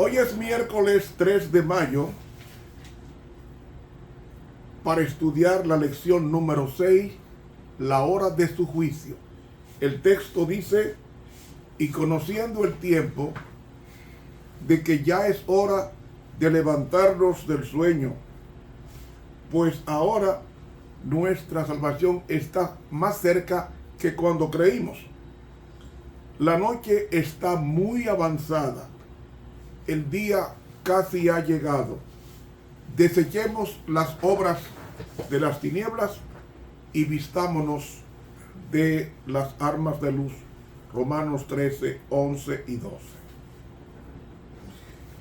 Hoy es miércoles 3 de mayo para estudiar la lección número 6, la hora de su juicio. El texto dice, y conociendo el tiempo de que ya es hora de levantarnos del sueño, pues ahora nuestra salvación está más cerca que cuando creímos. La noche está muy avanzada. El día casi ha llegado. Desechemos las obras de las tinieblas y vistámonos de las armas de luz. Romanos 13, 11 y 12.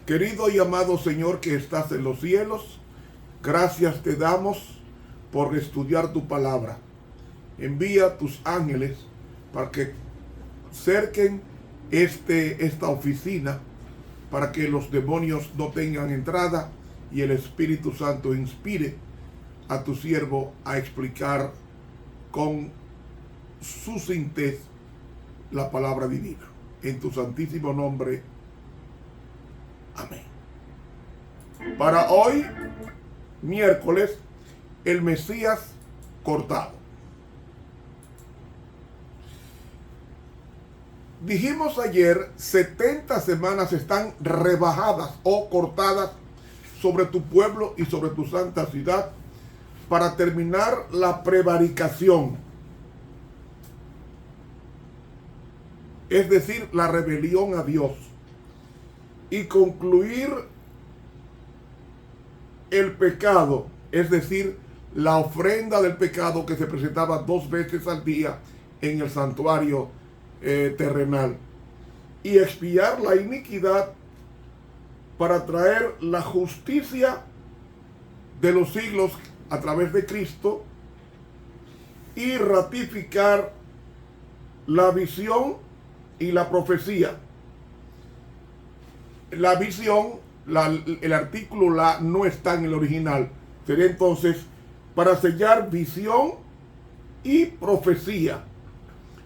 Querido y amado Señor que estás en los cielos, gracias te damos por estudiar tu palabra. Envía tus ángeles para que cerquen esta oficina, para que los demonios no tengan entrada y el Espíritu Santo inspire a tu siervo a explicar con sucintez la palabra divina. En tu santísimo nombre. Amén. Para hoy, miércoles, el Mesías cortado. Dijimos ayer, 70 semanas están rebajadas o cortadas sobre tu pueblo y sobre tu santa ciudad para terminar la prevaricación, es decir, la rebelión a Dios, y concluir el pecado, es decir, la ofrenda del pecado que se presentaba 2 veces al día en el santuario terrenal, y expiar la iniquidad para traer la justicia de los siglos a través de Cristo y ratificar la visión y la profecía. La visión, el artículo la no está en el original. Sería entonces para sellar visión y profecía.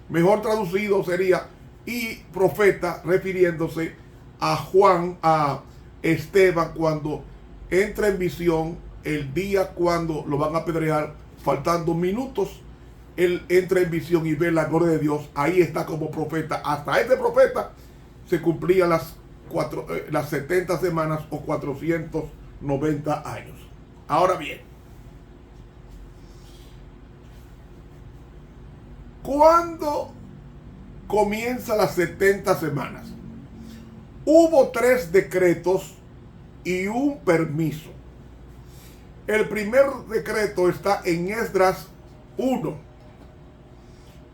Mejor traducido sería y profeta, refiriéndose a Juan, a Esteban, cuando entra en visión el día cuando lo van a apedrear, faltando minutos, él entra en visión y ve la gloria de Dios. Ahí está como profeta. Hasta este profeta se cumplían las 70 semanas o 490 años. Ahora bien, ¿cuándo comienza las 70 semanas? Hubo 3 decretos y un permiso. El primer decreto está en Esdras 1.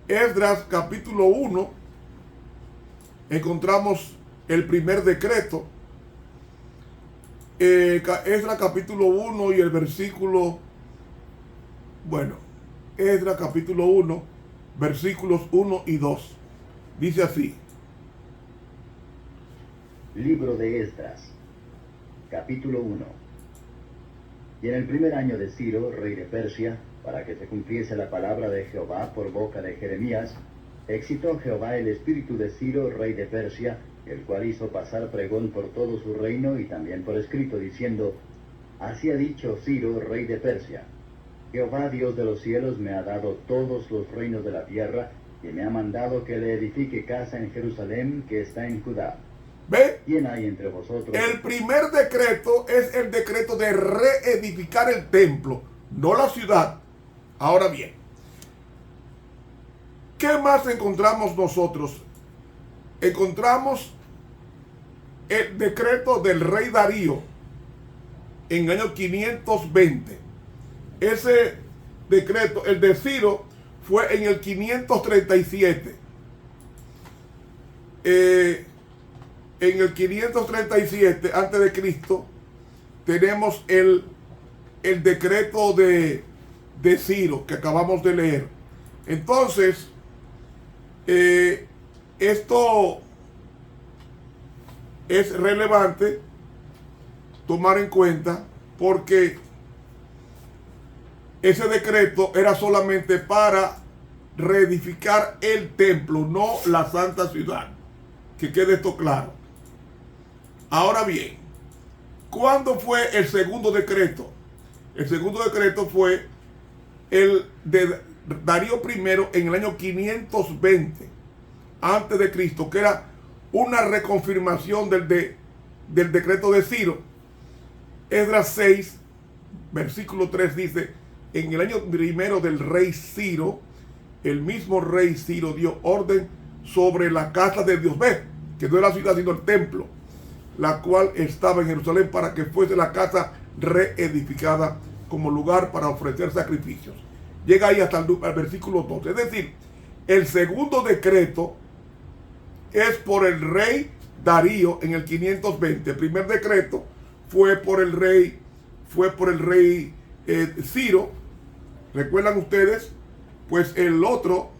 Esdras capítulo 1. Encontramos el primer decreto. Esdras capítulo 1 y el versículo... Esdras capítulo 1, versículos 1 y 2. Dice así. Libro de Esdras, capítulo 1. Y en el primer año de Ciro, rey de Persia, para que se cumpliese la palabra de Jehová por boca de Jeremías, excitó Jehová el espíritu de Ciro, rey de Persia, el cual hizo pasar pregón por todo su reino y también por escrito, diciendo: Así ha dicho Ciro, rey de Persia: Jehová, Dios de los cielos, me ha dado todos los reinos de la tierra, y me ha mandado que le edifique casa en Jerusalén, que está en Judá. ¿Ve? ¿Quién hay entre vosotros? El primer decreto es el decreto de reedificar el templo, no la ciudad. Ahora bien, ¿qué más encontramos nosotros? Encontramos el decreto del rey Darío en el año 520. Ese decreto, el de Ciro, fue en el 537. En el 537 antes de Cristo tenemos el decreto de Ciro que acabamos de leer. Entonces, esto es relevante tomar en cuenta porque ese decreto era solamente para reedificar el templo, no la santa ciudad. Que quede esto claro. Ahora bien, ¿cuándo fue el segundo decreto? El segundo decreto fue el de Darío I en el año 520 antes de Cristo, que era una reconfirmación del decreto de Ciro. Esdras 6, versículo 3 dice: en el año primero del rey Ciro, el mismo rey Ciro dio orden sobre la casa de Dios, que no era la ciudad sino el templo, la cual estaba en Jerusalén, para que fuese la casa reedificada como lugar para ofrecer sacrificios. Llega ahí hasta el versículo 12. Es decir, el segundo decreto es por el rey Darío en el 520. El primer decreto fue por el rey Ciro. ¿Recuerdan ustedes? Pues el otro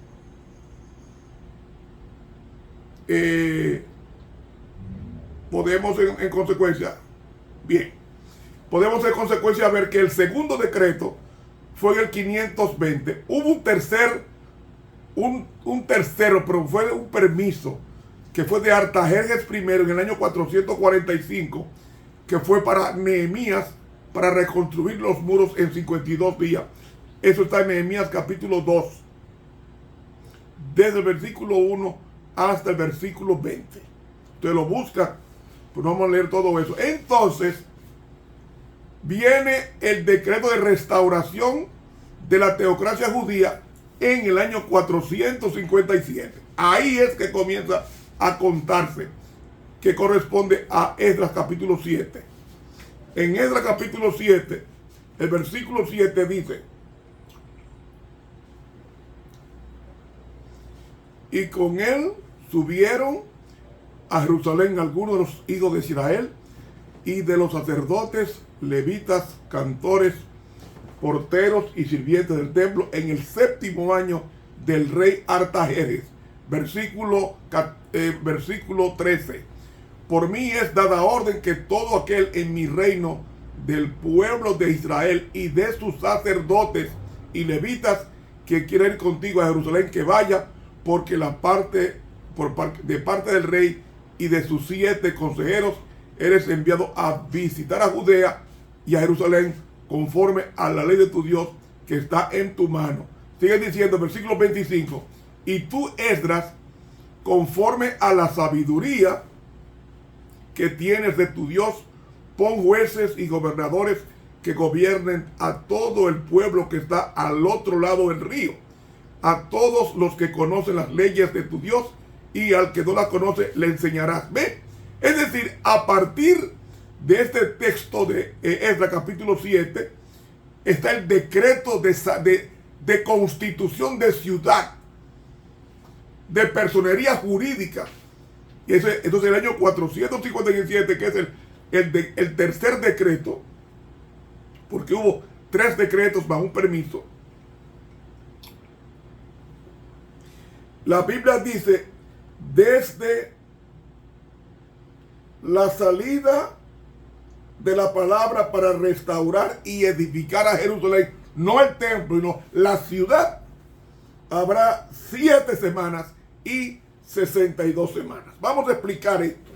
podemos en consecuencia, bien, podemos en consecuencia ver que el segundo decreto fue en el 520. Hubo un tercero, pero fue un permiso que fue de Artajerjes I en el año 445, que fue para Nehemías, para reconstruir los muros en 52 días. Eso está en Nehemías capítulo 2, desde el versículo 1 hasta el versículo 20. Usted lo busca, pues no vamos a leer todo eso. Entonces, viene el decreto de restauración de la teocracia judía en el año 457. Ahí es que comienza a contarse, que corresponde a Esdras capítulo 7. En Esdras capítulo 7, el versículo 7 dice: y con él subieron a Jerusalén algunos de los hijos de Israel y de los sacerdotes, levitas, cantores, porteros y sirvientes del templo en el 7º año del rey Artajerjes. Versículo 13. Por mí es dada orden que todo aquel en mi reino del pueblo de Israel y de sus sacerdotes y levitas que quiera ir contigo a Jerusalén, que vaya, porque de parte del rey y de sus 7 consejeros eres enviado a visitar a Judea y a Jerusalén conforme a la ley de tu Dios que está en tu mano. Sigue diciendo, versículo 25: y tú, Esdras, conforme a la sabiduría que tienes de tu Dios, pon jueces y gobernadores que gobiernen a todo el pueblo que está al otro lado del río, a todos los que conocen las leyes de tu Dios, y al que no las conoce le enseñarás. ¿Ve? Es decir, a partir de este texto de Esdras capítulo 7, está el decreto de constitución de ciudad, de personería jurídica. Y entonces el año 457, que es el tercer decreto, porque hubo 3 decretos más un permiso. La Biblia dice: desde la salida de la palabra para restaurar y edificar a Jerusalén, no el templo, sino la ciudad, habrá 7 semanas y 62 semanas. Vamos a explicar esto.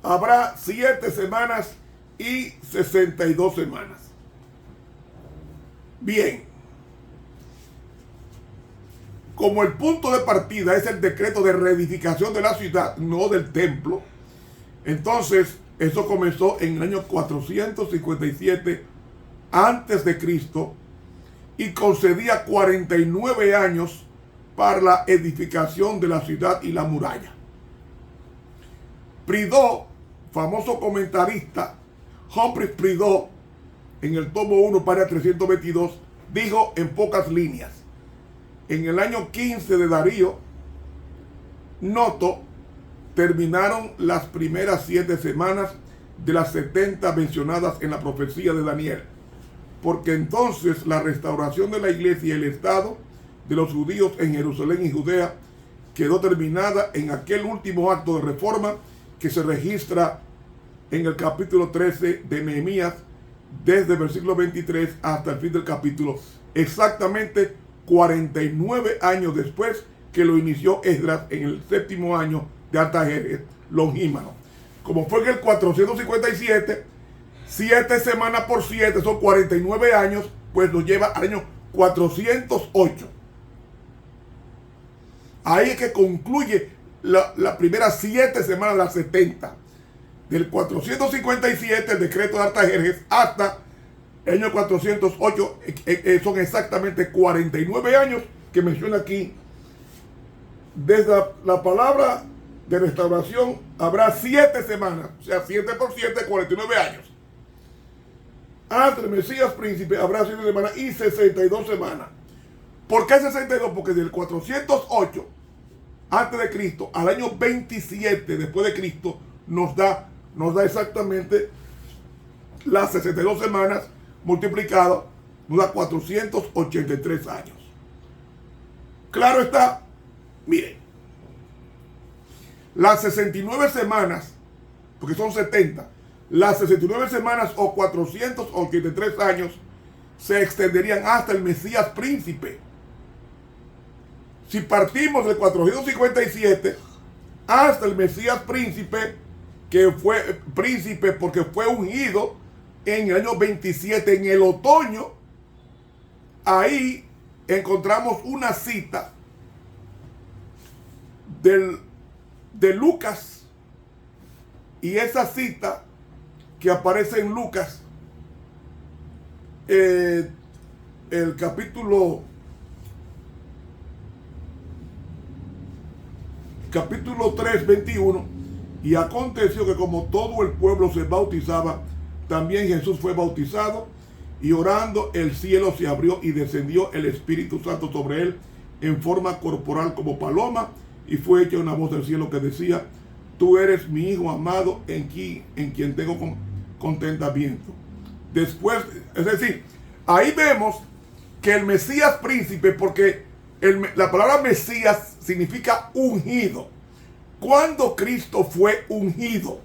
Habrá 7 semanas y 62 semanas. Bien. Como el punto de partida es el decreto de reedificación de la ciudad, no del templo, entonces eso comenzó en el año 457 antes de Cristo y concedía 49 años para la edificación de la ciudad y la muralla. Prideaux, famoso comentarista, Humphrey Prideaux, en el tomo 1, página 322, dijo en pocas líneas: en el año 15 de Darío, noto, terminaron las primeras 7 semanas de las 70 mencionadas en la profecía de Daniel, porque entonces la restauración de la iglesia y el estado de los judíos en Jerusalén y Judea quedó terminada en aquel último acto de reforma que se registra en el capítulo 13 de Nehemías, desde el versículo 23 hasta el fin del capítulo, exactamente 49 años después que lo inició Esdras en el 7º año de Artajerjes Longímano. como fue en el 457, 7 semanas por 7 son 49 años, pues nos lleva al año 408. Ahí es que concluye la primera 7 semanas de las 70. Del 457, el decreto de Artajerjes, hasta el año 408, son exactamente 49 años que menciona aquí. Desde la palabra de restauración habrá 7 semanas, o sea, 7 por 7, 49 años. Hasta el Mesías príncipe habrá 7 semanas y 62 semanas. ¿Por qué 62? Porque del 408 antes de Cristo al año 27 después de Cristo nos da exactamente las 62 semanas multiplicado, nos da 483 años. Claro está, miren, las 69 semanas, porque son 70, las 69 semanas o 483 años se extenderían hasta el Mesías príncipe. Si partimos del 457 hasta el Mesías príncipe, que fue príncipe porque fue ungido en el año 27, en el otoño, ahí encontramos una cita de Lucas, y esa cita que aparece en Lucas, el capítulo 3, 21, y aconteció que como todo el pueblo se bautizaba, también Jesús fue bautizado, y orando el cielo se abrió y descendió el Espíritu Santo sobre él en forma corporal como paloma, y fue hecha una voz del cielo que decía: tú eres mi Hijo amado, en quien tengo contentamiento. Después, es decir, ahí vemos que el Mesías príncipe, porque la palabra Mesías significa ungido. ¿Cuándo Cristo fue ungido?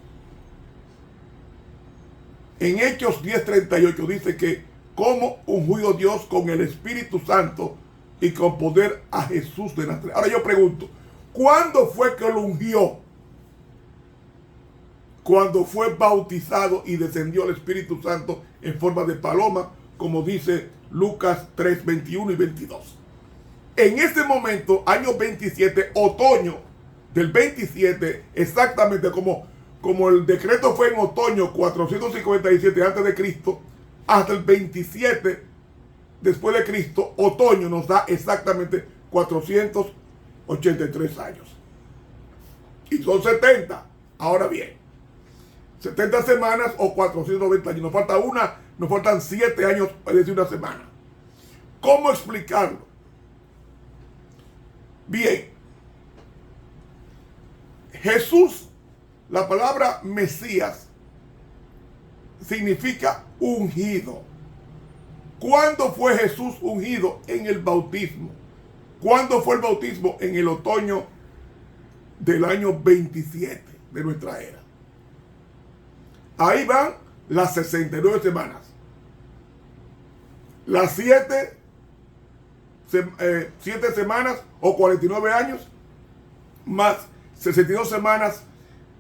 En Hechos 10:38 dice que como ungió Dios con el Espíritu Santo y con poder a Jesús de Nazaret. Ahora yo pregunto, ¿cuándo fue que lo ungió? Cuando fue bautizado y descendió el Espíritu Santo en forma de paloma, como dice Lucas 3, 21 y 22. En este momento, año 27, otoño del 27, exactamente como el decreto fue en otoño 457 antes de Cristo, hasta el 27 después de Cristo, otoño nos da exactamente 483 años. Y son 70. Ahora bien, 70 semanas o 490 años. Nos faltan 7 años, es decir, una semana. ¿Cómo explicarlo? Bien, Jesús, la palabra Mesías significa ungido. ¿Cuándo fue Jesús ungido? En el bautismo. ¿Cuándo fue el bautismo? En el otoño del año 27 de nuestra era. Ahí van las 69 semanas. Las 7 semanas o 49 años, más 62 semanas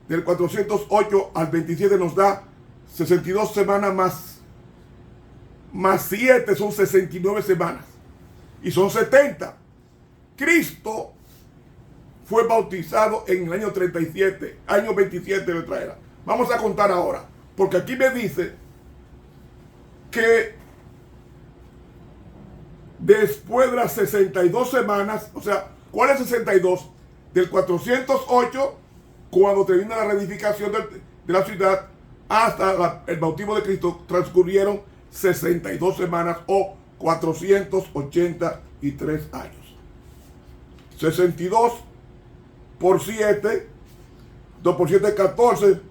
del 408 al 27 nos da 62 semanas más 7 son 69 semanas. Y son 70. Cristo fue bautizado en el año 37, año 27 de nuestra era. Vamos a contar ahora, porque aquí me dice que después de las 62 semanas, o sea, ¿cuál es 62? Del 408, cuando termina la reedificación de la ciudad, hasta el bautismo de Cristo, transcurrieron 62 semanas o 483 años. 62 por 7, 2 por 7, 14,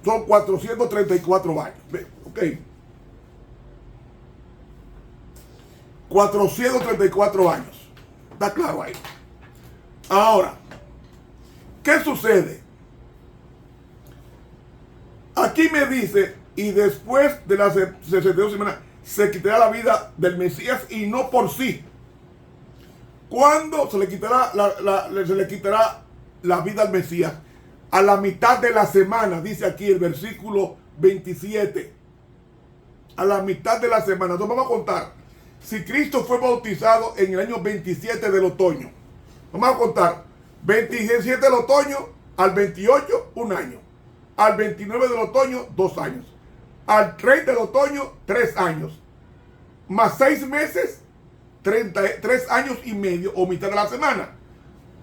son 434 años. Ok. 434 años. Está claro ahí. Ahora, ¿qué sucede? Aquí me dice, y después de las 62 semanas se quitará la vida del Mesías y no por sí. ¿Cuándo se le quitará la vida al Mesías? a la mitad de la semana, dice aquí el versículo 27. A la mitad de la semana. Entonces vamos a contar. Si Cristo fue bautizado en el año 27 del otoño, vamos a contar 27 del otoño al 28, un año. Al 29 del otoño, 2 años. Al 30 del otoño, 3 años. Más 6 meses, 3 años y medio o mitad de la semana.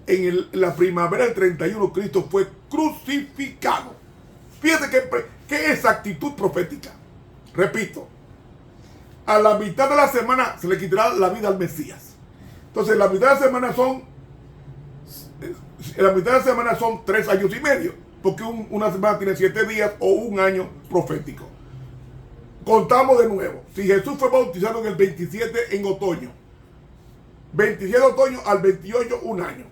En la primavera del 31, Cristo fue crucificado. Fíjate qué exactitud profética. Repito, a la mitad de la semana se le quitará la vida al Mesías. Entonces, la mitad de la semana son 3 años y medio, porque una semana tiene 7 días o un año profético. Contamos de nuevo. Si Jesús fue bautizado en el 27 en otoño, 27 de otoño al 28, un año.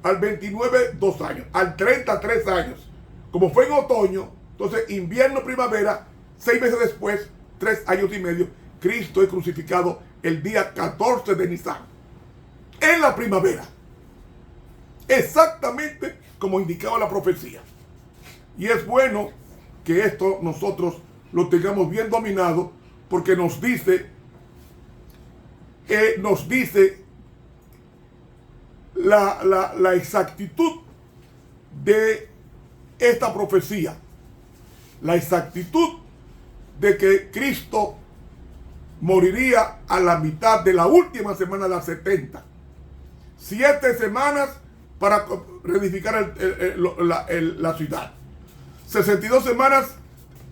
Al 29, 2 años. Al 30, 3 años. Como fue en otoño, entonces invierno, primavera, 6 meses después, 3 años y medio, Cristo es crucificado el día 14 de Nisan. En la primavera. Exactamente como indicaba la profecía. Y es bueno que esto nosotros lo tengamos bien dominado, porque nos dice la exactitud de esta profecía, la exactitud de que Cristo moriría a la mitad de la última semana de las 70. 7 semanas para reedificar la ciudad. 62 semanas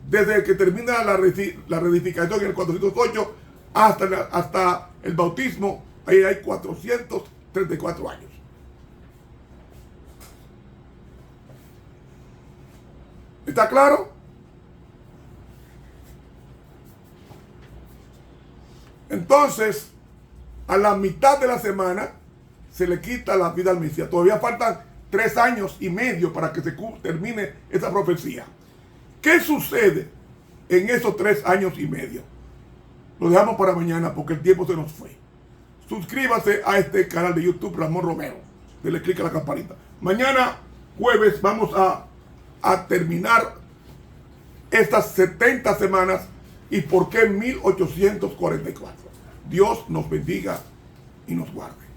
desde que termina la reedificación en el 408 hasta el bautismo. Ahí hay 434 años. ¿Está claro? Entonces, a la mitad de la semana se le quita la vida al Mesías. Todavía faltan 3 años y medio para que se termine esa profecía. ¿Qué sucede en esos 3 años y medio? Lo dejamos para mañana porque el tiempo se nos fue. Suscríbase a este canal de YouTube, Ramón Romero. Dele clic a la campanita. Mañana, jueves, vamos a terminar estas 70 semanas y por qué 1844. Dios nos bendiga y nos guarde.